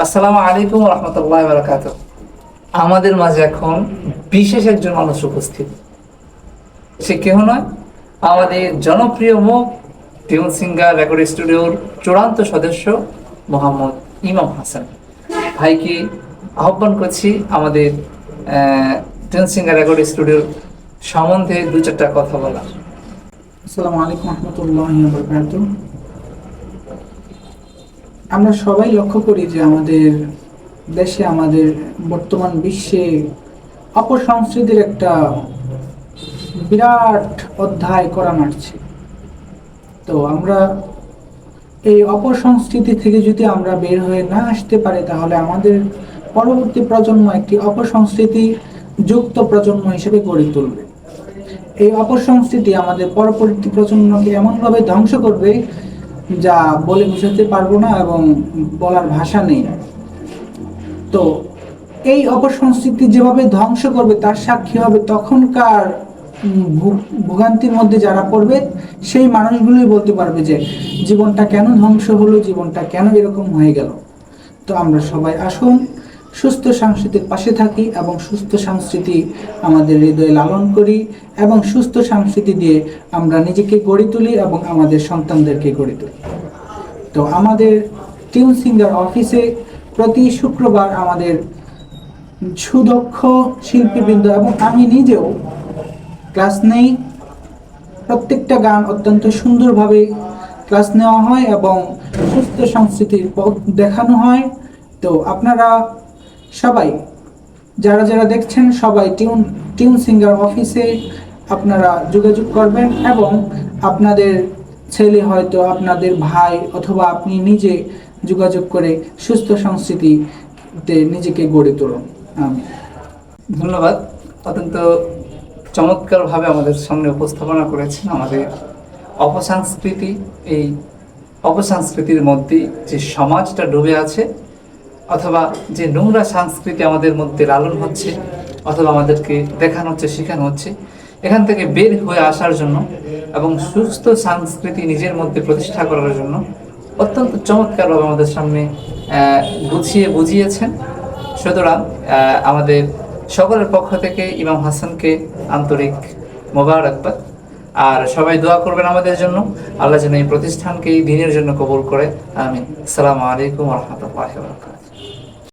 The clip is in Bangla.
আসসালামু আলাইকুম রহমতুল্লাহ বারাকাতুহু। আমাদের মাঝে এখন বিশেষ একজন মানুষ উপস্থিত। সে কেহ নয়, আমাদের জনপ্রিয় মুখ, টিউন সিঙ্গার রেকর্ড স্টুডিওর চূড়ান্ত সদস্য মোহাম্মদ ইমাম হাসান ভাইকে আহ্বান করছি আমাদের টিউন সিঙ্গার রেকর্ড স্টুডিওর সম্বন্ধে দু চারটা কথা বলার। আসসালামু আলাইকুম রহমতুল্লাহি ওয়া বারাকাতুহু। আমরা সবাই লক্ষ্য করি যে আমাদের দেশে, আমাদের বর্তমান বিশ্বে অপসংস্কৃতির একটা বিরাট অধ্যায় করা নাড়ছে। তো আমরা এই অপসংস্কৃতি থেকে যদি আমরা বের হয়ে না আসতে পারি, তাহলে আমাদের পরবর্তী প্রজন্ম একটি অপসংস্কৃতি যুক্ত প্রজন্ম হিসেবে গড়ে তুলবে। এই অপসংস্কৃতি আমাদের পরবর্তী প্রজন্মকে এমনভাবে ধ্বংস করবে যা বলে বোঝাতে পারবো না এবং বলার ভাষা নেই। তো এই অপসংস্কৃতি যেভাবে ধ্বংস করবে তার সাক্ষী হবে তখনকার ভোগান্তির মধ্যে যারা পড়বে, সেই মানুষগুলোই বলতে পারবে যে জীবনটা কেন ধ্বংস হলো, জীবনটা কেন এরকম হয়ে গেল। তো আমরা সবাই আসুন সুস্থ সংস্কৃতির পাশে থাকি এবং সুস্থ সংস্কৃতি আমাদের হৃদয়ে লালন করি এবং সুস্থ সংস্কৃতি দিয়ে আমরা নিজেকে গড়ে তুলি এবং আমাদের সন্তানদেরকে গড়ে তুলি। তো আমাদের টিউন সিঙ্গার অফিসে প্রতি শুক্রবার আমাদের সুদক্ষ শিল্পীবৃন্দ এবং আমি নিজেও ক্লাস নেই। প্রত্যেকটা গান অত্যন্ত সুন্দরভাবে ক্লাস নেওয়া হয় এবং সুস্থ সংস্কৃতির পথ দেখানো হয়। তো আপনারা সবাই, যারা যারা দেখছেন, সবাই টিউন সিঙ্গার অফিসে আপনারা যোগাযোগ করবেন এবং আপনাদের ছেলে, হয়তো আপনাদের ভাই অথবা আপনি নিজে যোগাযোগ করে সুস্থ সংস্কৃতিতে নিজেকে গড়ে তুলুন। আমি ধন্যবাদ। অত্যন্ত চমৎকারভাবে আমাদের সামনে উপস্থাপনা করেছেন আমাদের অপসংস্কৃতি। এই অপসংস্কৃতির মধ্যে যে সমাজটা ডুবে আছে, অথবা যে নোংরা সংস্কৃতি আমাদের মধ্যে লালন হচ্ছে অথবা আমাদেরকে দেখানো হচ্ছে, শেখানো হচ্ছে, এখান থেকে বের হয়ে আসার জন্য এবং সুস্থ সংস্কৃতি নিজের মধ্যে প্রতিষ্ঠা করার জন্য অত্যন্ত চমৎকারভাবে আমাদের সামনে গুছিয়ে বুঝিয়েছেন। সুতরাং আমাদের সকলের পক্ষ থেকে ইমাম হাসানকে আন্তরিক মোবারকবাদ। আর সবাই দোয়া করবেন আমাদের জন্য, আল্লাহ যেন এই প্রতিষ্ঠানকে এই দিনের জন্য কবুল করে। আমিন। আসসালামু আলাইকুম ওয়া রাহমাতুল্লাহি ওয়া বারাকাতুহু।